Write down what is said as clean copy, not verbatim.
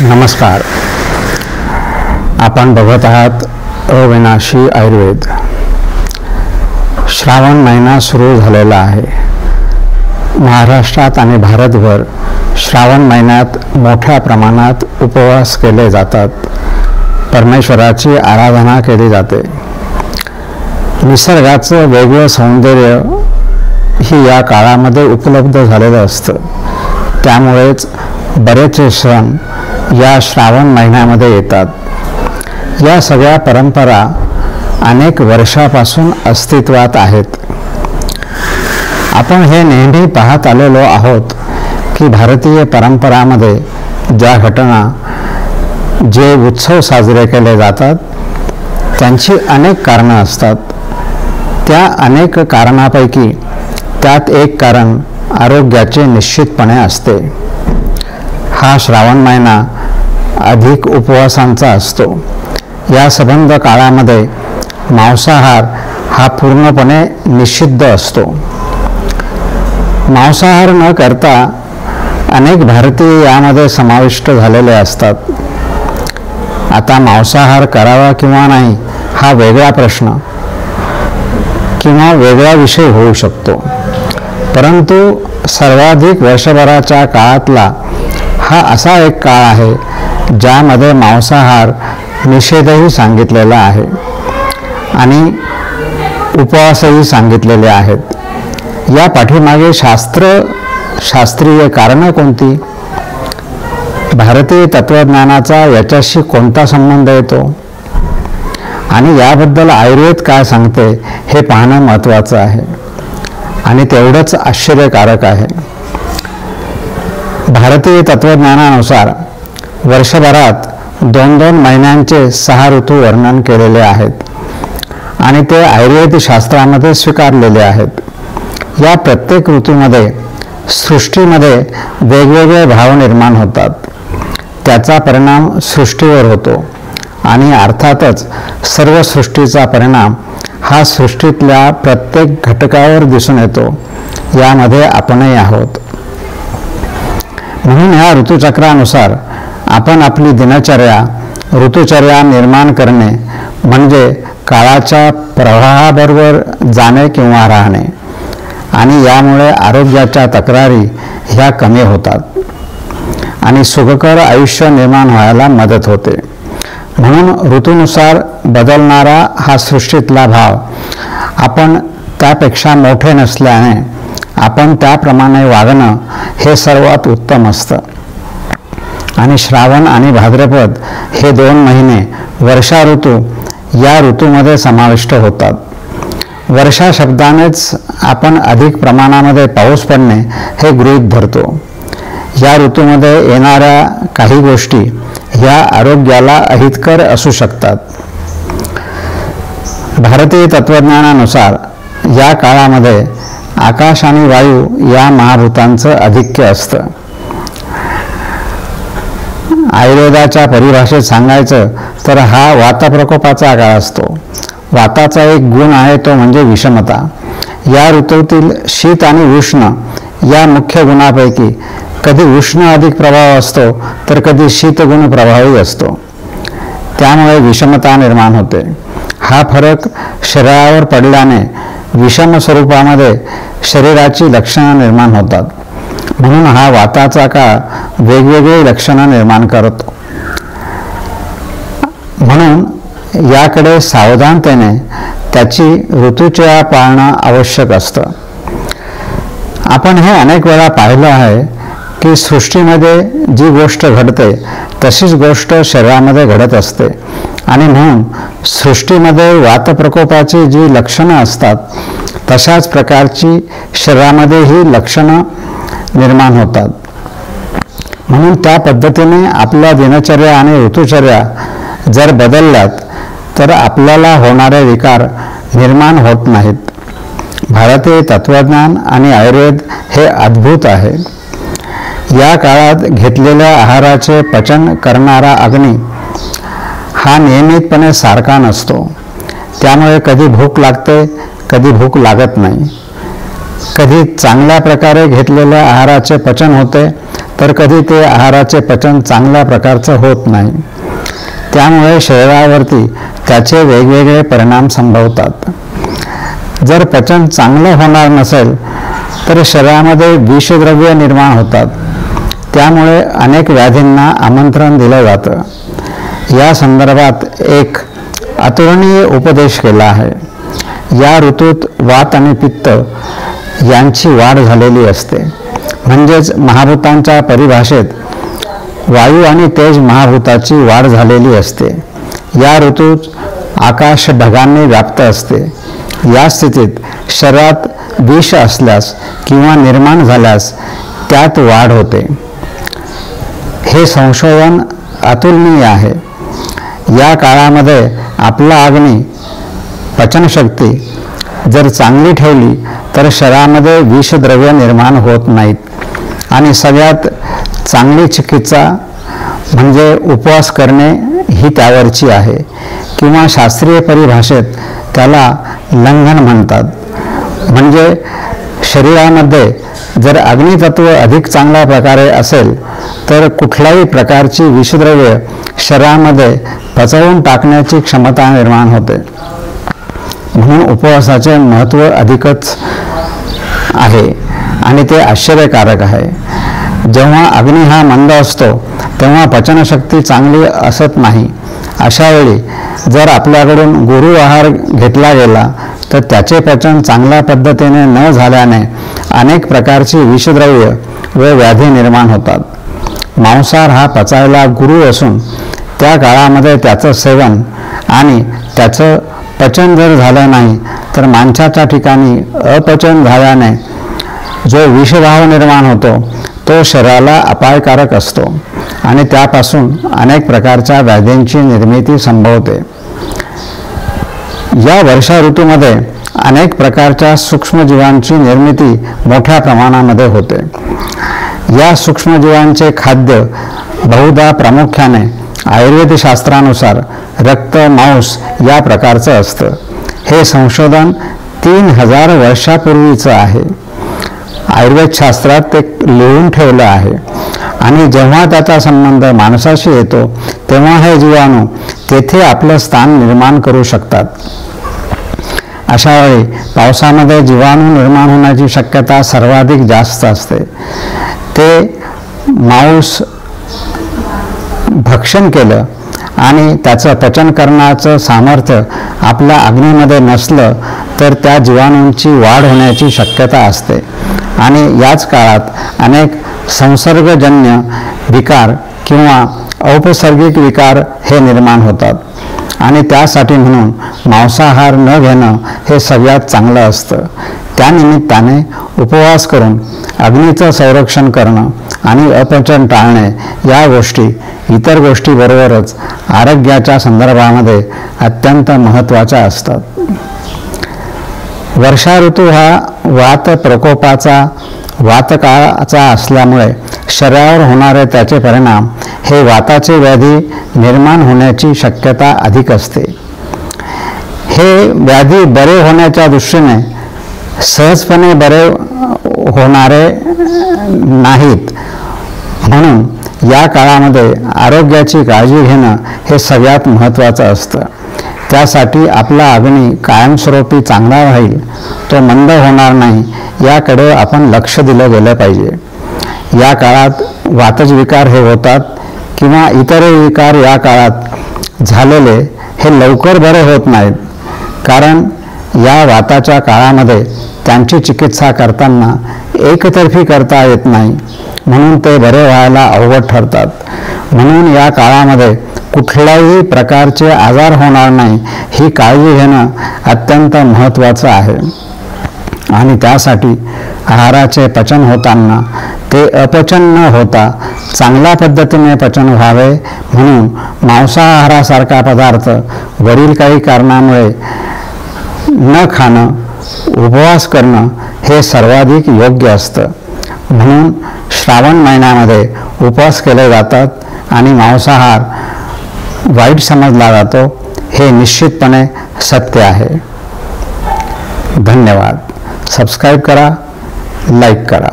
नमस्कार. आपण बघत आहात अविनाशी आयुर्वेद. श्रावण महिना सुरू झालेला आहे. महाराष्ट्रात आणि भारतभर श्रावण महिन्यात मोठ्या प्रमाणात उपवास केले जातात. परमेश्वराची आराधना केली जाते. निसर्गाचं वेगळं सौंदर्य ही या काळामध्ये उपलब्ध झालेलं असतं. त्यामुळेच बरेचसे सण या श्रावण महिन्यामध्ये येतात. या सगळ्या परंपरा अनेक वर्षापासून अस्तित्वात आहेत. आपण हे नेहमी पाहत आलेलो आहोत की भारतीय परंपरामध्ये ज्या घटना, जे उत्सव साजरे केले जातात त्यांची अनेक कारणं असतात. त्या अनेक कारणापैकी त्यात एक कारण आरोग्याचे निश्चितपणे असते. हा श्रावण महिना अधिक उपवासांचा असतो. या संबंध काळामध्ये मांसाहार हा पूर्णपणे निषिद्ध असतो. मांसाहार न करता अनेक भारतीय यामध्ये समाविष्ट झालेले असतात. आता मांसाहार करावा किंवा नाही हा वेगळा प्रश्न किंवा वेगळा विषय होऊ शकतो. परंतु सर्वाधिक वर्षभराच्या काळातला हा असा एक काळ आहे ज्यामध्ये मांसाहार निषेधही सांगितलेला आहे आणि उपवासही सांगितलेले आहेत. या पाठीमागे शास्त्रीय कारणं कोणती? भारतीय तत्वज्ञानाचा याच्याशी कोणता संबंध येतो आणि याबद्दल आयुर्वेद काय सांगते हे पाहणं महत्त्वाचं आहे आणि तेवढंच आश्चर्यकारक आहे. भारतीय तत्वज्ञानानुसार वर्षभरात 2-2 महिन्यांचे 6 ऋतू वर्णन केलेले आहेत आणि ते आयुर्वेद शास्त्रामध्ये स्वीकारलेले आहेत. या प्रत्येक ऋतूमध्ये सृष्टीमध्ये वेगवेगळे भाव निर्माण होतात. त्याचा परिणाम सृष्टीवर होतो आणि अर्थातच सर्व सृष्टीचा परिणाम हा सृष्टीतल्या प्रत्येक घटकावर दिसून येतो. यामध्ये आपणही आहोत. म्हणून ह्या ऋतुचक्रानुसार आपण आपली ऋतुचर्या निर्माण करणे म्हणजे काळाच्या प्रवाहाबरोबर जाणे किंवा राहणे आणि यामुळे आरोग्याच्या तक्रारी ह्या कमी होतात आणि सुखकर आयुष्य निर्माण व्हायला मदत होते. म्हणून ऋतूनुसार बदलणारा हा सृष्टीतला भाव आपण त्यापेक्षा मोठे नसल्याने आपण त्याप्रमाणे वागणं हे सर्वात उत्तम असतं. आणि श्रावण आणि भाद्रपद हे 2 महिने वर्षा ऋतू या ऋतूमध्ये समाविष्ट होतात. वर्षा शब्दानेच आपण अधिक प्रमाणामध्ये पाऊस पडणे हे गृहीत धरतो. या ऋतूमध्ये येणाऱ्या काही गोष्टी ह्या आरोग्याला अहितकर असू शकतात. भारतीय तत्वज्ञानानुसार या काळामध्ये आकाश आणि वायू या महाभूतांचं आधिक्य असतं. आयुर्वेदाच्या परिभाषेत सांगायचं तर हा वातप्रकोपाचा काळ असतो. वाताचा एक गुण आहे तो म्हणजे विषमता. या ऋतूतील शीत आणि उष्ण या मुख्य गुणापैकी कधी उष्ण अधिक प्रभाव असतो तर कधी शीतगुण प्रभावी असतो. त्यामुळे विषमता निर्माण होते. हा फरक शरीरावर पडल्याने विषम स्वरूपामध्ये शरीराची लक्षणं निर्माण होतात. म्हणून हा वाताचा काळ वेगवेगळी लक्षणं निर्माण करतो. म्हणून याकडे सावधानतेने त्याची ऋतुचर्या पाळणं आवश्यक असतं. आपण हे अनेक वेळा पाहिलं आहे की सृष्टीमध्ये जी गोष्ट घडते तशीच गोष्ट शरीरामध्ये घडत असते आणि म्हणून सृष्टीमध्ये वातप्रकोपाची जी लक्षणं असतात तशाच प्रकारची शरीरामध्ये ही लक्षणं निर्माण होतात. म्हणून त्या पद्धतीने आपल्या दिनचर्या आणि ऋतुचर्या जर बदलल्यात तर आपल्याला होणारे विकार निर्माण होत नाहीत. भारतीय तत्वज्ञान आणि आयुर्वेद हे अद्भुत आहे. या काळात घेतलेल्या आहाराचे पचन करणारा अग्नी हा नियमितपणे सारखा नसतो. त्यामुळे कधी भूक लागते, कधी भूक लागत नाही. कधी चांगल्या प्रकारे घेतलेल्या आहाराचे पचन होते तर कधी ते आहाराचे पचन चांगल्या प्रकारचं होत नाही. त्यामुळे शरीरावरती त्याचे वेगवेगळे परिणाम संभवतात. जर पचन चांगलं होणार नसेल तर शरीरामध्ये विषद्रव्य निर्माण होतात. त्यामुळे अनेक व्याधींना आमंत्रण दिलं जातं. या संदर्भात एक अतुलनीय उपदेश केला आहे. या ऋतूत वात आणि पित्त यांची वाढ झालेली असते. म्हणजेच महाभूतांच्या परिभाषेत वायू आणि तेज महाभूताची वाढ झालेली असते. या ऋतूत आकाश ढगांनी व्याप्त असते. या स्थितीत शरीरात विष असल्यास किंवा निर्माण झाल्यास त्यात वाढ होते. हे संशोधन अतुलनीय आहे. या काळामध्ये आपला अग्नी पचनशक्ती जर चांगली ठेवली तर शरीरामध्ये विषद्रव्य निर्माण होत नाहीत आणि सगळ्यात चांगली चिकित्सा म्हणजे उपवास करणे ही त्यावरची आहे, किंवा शास्त्रीय परिभाषेत त्याला लंघन म्हणतात. म्हणजे शरीरामध्ये जर अग्नितत्व अधिक चांगल्या प्रकारे असेल तर कुठल्याही प्रकारची विषद्रव्य शरीरामध्ये पचवून टाकण्याची क्षमता निर्माण होते. म्हणून उपवासाचे महत्त्व अधिकच आहे आणि ते आश्चर्यकारक आहे. जेव्हा अग्नी हा मंद असतो तेव्हा पचनशक्ती चांगली असत नाही. अशा वेळी जर आपल्याकडून गुरु आहार घेतला गेला तर त्याचे पचन चांगल्या पद्धतीने न झाल्याने अनेक प्रकारची विषद्रव्य व व्याधी निर्माण होतात. मांसाहार हा पचायला गुरु असून त्या काळामध्ये त्याचं सेवन आणि त्याचं पचन जर झालं नाही तर मांसाच्या ठिकाणी अपचन झाल्याने जो विषभाव निर्माण होतो तो शरीराला अपायकारक असतो आणि त्यापासून अनेक प्रकारच्या व्याधींची निर्मिती संभवते. या वर्षा ऋतूमध्ये अनेक प्रकारच्या सूक्ष्मजीवांची निर्मिती मोठ्या प्रमाणामध्ये होते. या सूक्ष्मजीवांचे खाद्य बहुधा प्रामुख्याने आयुर्वेद शास्त्रानुसार रक्त मांस या प्रकारचं असतं. हे संशोधन 3000 वर्षापूर्वीचं आहे. आयुर्वेद शास्त्रात ते लिहून ठेवलं आहे आणि जेव्हा त्याचा संबंध माणसाशी येतो तेव्हा हे जीवाणू तेथे आपलं स्थान निर्माण करू शकतात. अशा वेळी पावसामध्ये जीवाणू निर्माण होण्याची शक्यता सर्वाधिक जास्त असते. ते मांस भक्षण केलं आणि त्याचं पचन करण्याचं सामर्थ्य आपल्या अग्नीमध्ये नसलं तर त्या जीवाणूंची वाढ होण्याची शक्यता असते आणि याच काळात अनेक संसर्गजन्य विकार किंवा औपसर्गिक विकार हे निर्माण होतात आणि त्यासाठी म्हणून मांसाहार न घेणं हे सगळ्यात चांगलं असतं. त्यानिमित्ताने उपवास करून अग्नीचं संरक्षण करणं आणि अपचन टाळणे या गोष्टी इतर गोष्टीबरोबरच आरोग्याच्या संदर्भामध्ये अत्यंत महत्त्वाच्या असतात. वर्षा ऋतू हा वात प्रकोपाचा वातकाळाचा असल्यामुळे शरीरावर होणारे त्याचे परिणाम हे वाताचे व्याधी निर्माण होण्याची शक्यता अधिक असते. हे व्याधी बरे होण्याच्या दृष्टीने सहजपणे बरे होणारे नाहीत. म्हणून या काळामध्ये आरोग्याची काळजी घेणं हे सगळ्यात महत्त्वाचं असतं. त्यासाठी आपला अग्नी कायमस्वरूपी चांगला राहील, तो मंद होणार नाही याकडे आपण लक्ष दिलं गेलं पाहिजे. या काळात वातज विकार हे होतात किंवा इतरही विकार या काळात झालेले हे लवकर बरे होत नाहीत, कारण या वाताच्या काळामध्ये त्यांची चिकित्सा करताना एकतर्फी करता येत नाही, म्हणून ते बरे व्हायला अवघड ठरतात. म्हणून या काळामध्ये कुठल्याही प्रकारचे आजार होणार नाही ही काळजी घेणं अत्यंत महत्त्वाचं आहे. आणि त्यासाठी आहाराचे पचन होताना ते अपचन न होता चांगल्या पद्धतीने पचन व्हावे म्हणून मांसाहारासारखा पदार्थ वरील काही कारणामुळे न खाणं, उपवास करणं हे सर्वाधिक योग्य असतं. म्हणून श्रावण महिन्यामध्ये उपवास केले जातात आणि मांसाहार वाईट समजला जातो हे निश्चितपणे सत्य आहे. धन्यवाद. सबस्क्राईब करा, लाईक करा.